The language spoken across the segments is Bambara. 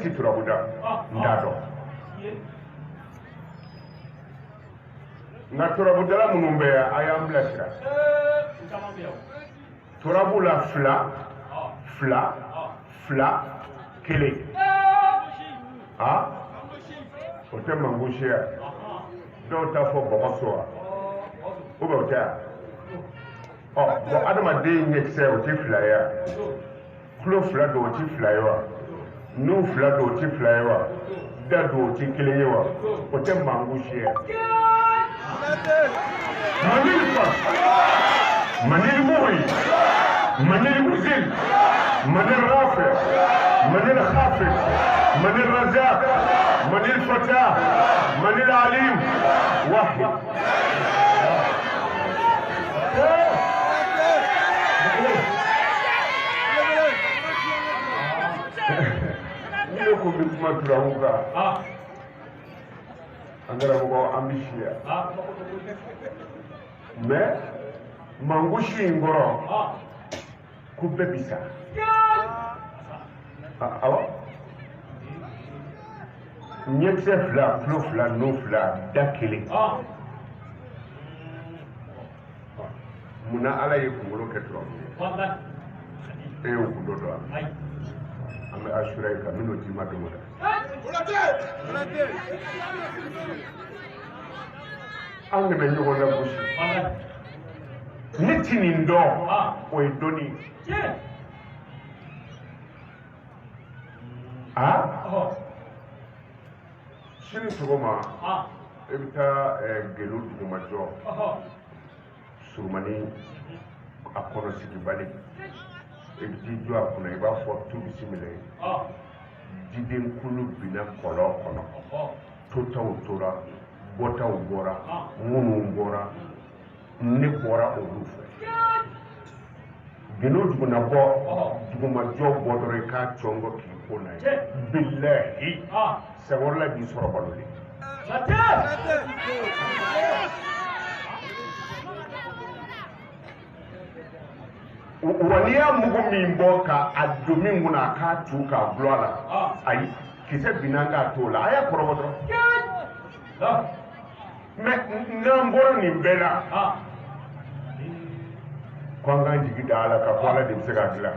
ti turabuda ndado na turabudala munun bɛ a y'an bilasira turabula fila kelen o tɛ mangosi ya dɔw t'a fɔ bɔgɔso wa o bɛ o tɛ ya bon adamaden ɲɛkisɛ o tɛ fila ye ya kulo fila don o tɛ fila ye wa nun fila don o tɛ fila ye wa da don o tɛ kelen ye wa o tɛ mangosi ya manil fa manil muhi manil muzil manil rafi manil khafi manil razaq manil fatah manil alim wahid ni ko bi kuma turahuka angara ko ambisia mais mangushi ngoro ku bebisa awa nyetse fla flo fla no fla dakele muna ala ye kungolo ketro e ku dodo ame ashura ka mino tima domoda an de ɲɔgɔn la gosi ne ti nin dɔn o ye dɔnni sini sɔgɔma e bɛ taa gelo dugumajɔ surumani a kɔnɔ sigibali e bɛ t'i jɔ a kunna i b'a fɔ tu bisimila diden kulu binna kɔlɔn kɔnɔ totaw tora bɔtaw bɔra minnu bɔra ne bɔra olu fɛ gelo duguna bɔ dugumajɔ bɔ dɔrɔn i k'a cɔngɔ k'i ko n'a ye bilahi sɛgɛrɛla b'i sɔrɔ balo de wa n'i y'a mugu min bɔ k'a don min kunna a k'a tu k'a gulɔ a la ayi kisɛ binna k'a to o la a y'a kɔrɔbɔ dɔrɔn mais n'an bɔra nin bɛɛ la ko an k'an jigi da ala kan ko ala de bɛ se k'a dilan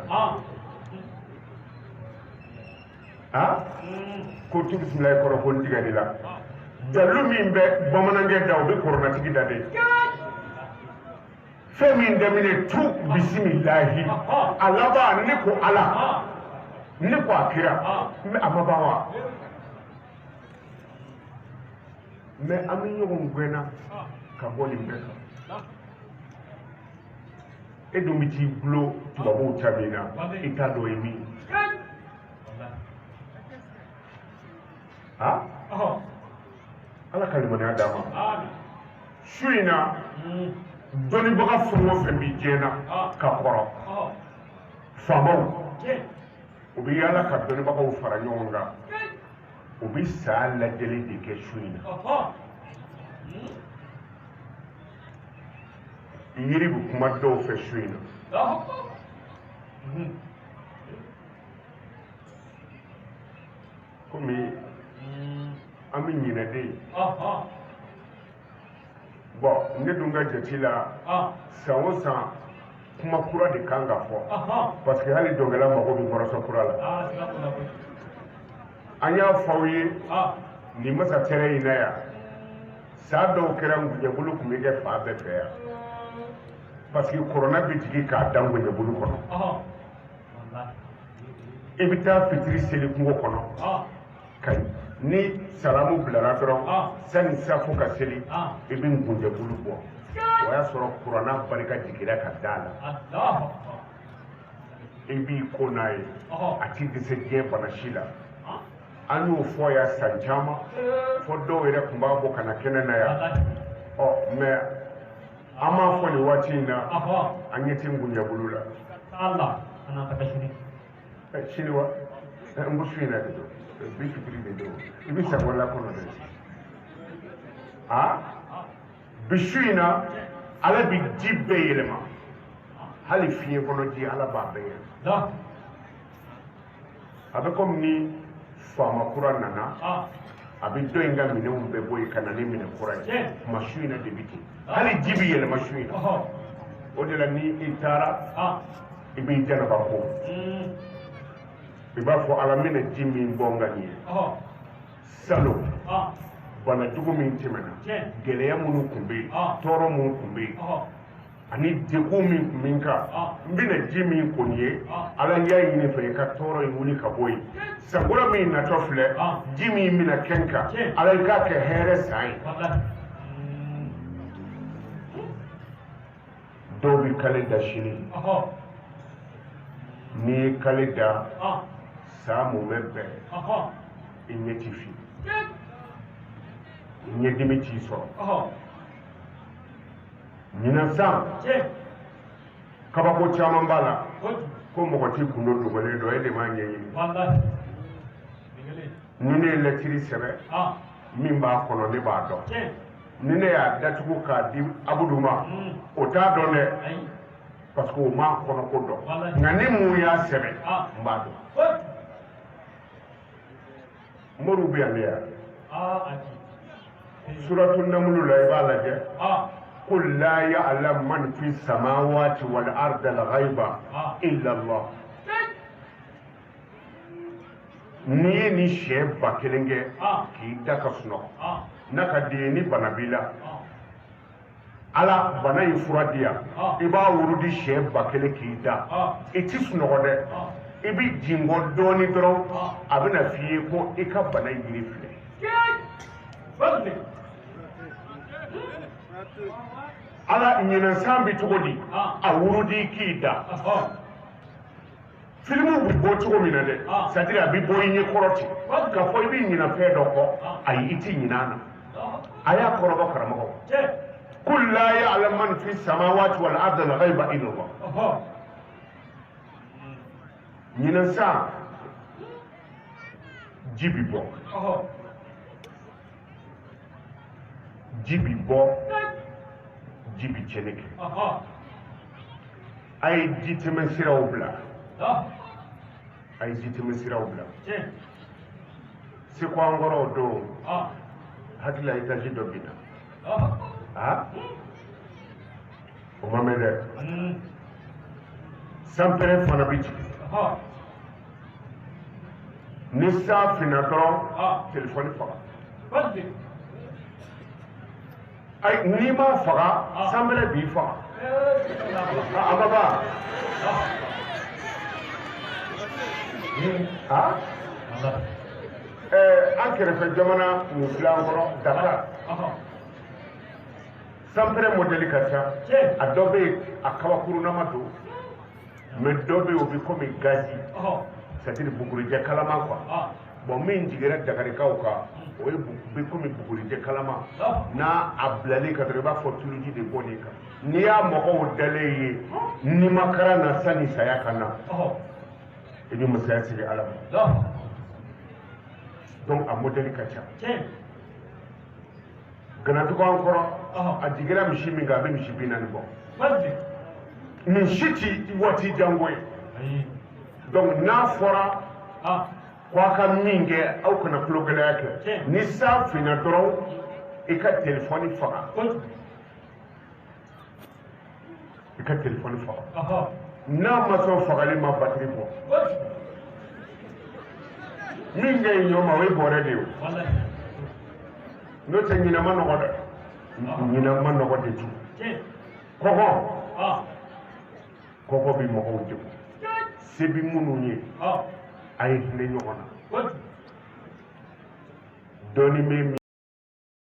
ko tu bisimilayi kɔrɔ ko n tigɛ de la dalu min bɛ bamanankɛ da o bɛ kɔrɔnatigi da de fɛn min daminɛ tu bisimilahi a laban ne ko ala ne ko a kira a ma ban wa mais an bɛ ɲɔgɔn gɛnna ka bɔ nin bɛɛ kan e dun bɛ t'i gulo tubabuw ta min na i t'a dɔn o ye min ala ka limaniya d'a ma su in na dɔnnibaga fɛn o fɛn b'i diɲɛ na ka kɔrɔ faamaw u bɛ yaala ka dɔnnibagaw fara ɲɔgɔn kan u bɛ saya lajɛli de kɛ su in na yiri bɛ kuma dɔw fɛ su in na komi an bɛ ɲinɛ de ye bon ne dun ka jate la san o san kuma kura de kan ka fɔ parce que hali dɔnkɛla mago bɛ kɔrɔsɔ kura la an y'a fɔ aw ye nin masa tɛrɛ in na yan saa dɔw kɛra ngunjɛbulu tun bɛ kɛ fan bɛɛ fɛ yan parce que kɔrɔna bɛ jigin k'a da ngunjɛbulu kɔnɔ i bɛ taa fitiri seli kungo kɔnɔ ka ni salamu bilara dɔrɔn sani safo ka seli i bɛ ngunjɛbulu bɔ o y'a sɔrɔ kuranna barika jigira ka da la i b'i ko n'a ye a t'i dɛsɛ diɲɛ bana si la an y'o fɔ yan san caman fɔ dɔw yɛrɛ tun b'a bɔ ka na kɛnɛ na yan mais an m'a fɔ nin waati in na an ɲɛ tɛ ngunjɛbulu la sini wa n ko su in na de don bi fitiri de don i bɛ sagola kɔnɔ dɛ bi su in na ala bɛ ji bɛɛ yɛlɛma hali fiɲɛ kɔnɔ ji ala b'a bɛɛ yɛlɛma a bɛ komi ni faama kura nana a bɛ dɔ in ka minɛnw bɛɛ bɔ yen ka na ni minɛn kura ye kuma su in na de bɛ ten hali ji bɛ yɛlɛma su in na o de la ni i taara i b'i janaba ko i b'a fɔ ala n bɛna ji min bɔ n ka nin ye salon banajugu min tɛmɛna gɛlɛya minnu tun bɛ yen tɔɔrɔ minnu tun bɛ yen ani degun min tun bɛ n kan n bɛna ji min kɔni ye ala y'a ɲini fɛ i ka tɔɔrɔ in wuli ka bɔ yen sankura min natɔ filɛ ji min bɛna kɛ n kan ala i k'a kɛ hɛrɛ san ye dɔw bɛ kale da sini n'i ye kale da saa mumɛ bɛɛ i ɲɛ ti fin ɲɛdimi t'i sɔrɔ ɲinan san kabako caman b'a la ko mɔgɔ t'i kundo dogolen dɔ e de b'a ɲɛɲini ni ne ye lɛtiri sɛbɛ min b'a kɔnɔ ne b'a dɔn ni ne y'a datugu k'a di abudu ma o t'a dɔn dɛ parce que o m'a kɔnɔ ko dɔn nka ni mun y'a sɛbɛ n b'a dɔn moriw bɛ yan ne yan suratu namulu la i b'a lajɛ قل لا يعلم من في السماوات والأرض الغيب إلا الله n'i ye nin sɛ ba kelen kɛ k'i da ka sunɔgɔ n'a ka di ye ni bana b'i la ala bana in fura di yan i b'a wurudi sɛ ba kelen k'i da i ti sunɔgɔ dɛ i bi jingɔ dɔɔni dɔrɔn a bɛna f'i ye ko i ka bana yiri filɛ ala ɲinansan bi cogo di a wurudi k'i da filimu bi bɔ cogo min na dɛ c'est-à-dire a bi bɔ i ɲɛ kɔrɔ ten k'a fɔ i bi ɲina fɛn dɔ kɔ ayi i ti ɲina na a y'a kɔrɔbɔ karamɔgɔ قل لا يعلم من في السماوات والأرض الغيب إلا الله ɲinansan ji bi bɔ ji bi bɔ ji bi cɛnni kɛ a ye ji tɛmɛ siraw bila a ye ji tɛmɛ siraw bila seko an kɔrɔ o don hakili la etazi dɔ bin na o ma mɛn dɛ sanpɛrɛn fana bi jigin ni san finna dɔrɔn telefɔni faga n'i ma faga sanpɛrɛn b'i faga ababa an kɛrɛfɛ jamana nin filan kɔrɔ Dakar sanpɛrɛn mɔdɛli ka ca a dɔ bɛ yen a kabakurunama don mais dɔ bɛ yen o bɛ komi gazi c'est-à-dire bugurijɛ kalama quoi bon min jigira Dakarikaw kan o ye bɛ komi bugurijɛ kalama n'a a bilali ka dɔrɔn i b'a fɔ tuluji de bɔlen kan n'i y'a mɔgɔw dalen ye ni makara na sani saya ka na i bɛ masaya sigi ala ma donc a mɔdɛli ka ca ganatugu an kɔrɔ a jigira misi min kan a bɛ misi 40 bɔ nin si ti waati jango ye donc n'a fɔra k'a ka min kɛ aw kana tulo gɛlɛya kɛ ni san finna dɔrɔn i ka telefɔni faga i ka telefɔni faga n'a ma sɔn fagali ma batiri bɔ min kɛ ɲɔ ma o ye bɔrɛ de ye n'o tɛ ɲinan ma nɔgɔ dɛ ɲinan ma nɔgɔ de tun kɔgɔ bɛ mɔgɔw degun se bɛ minnu ye a ye hinɛ ɲɔgɔn na dɔɔni bɛ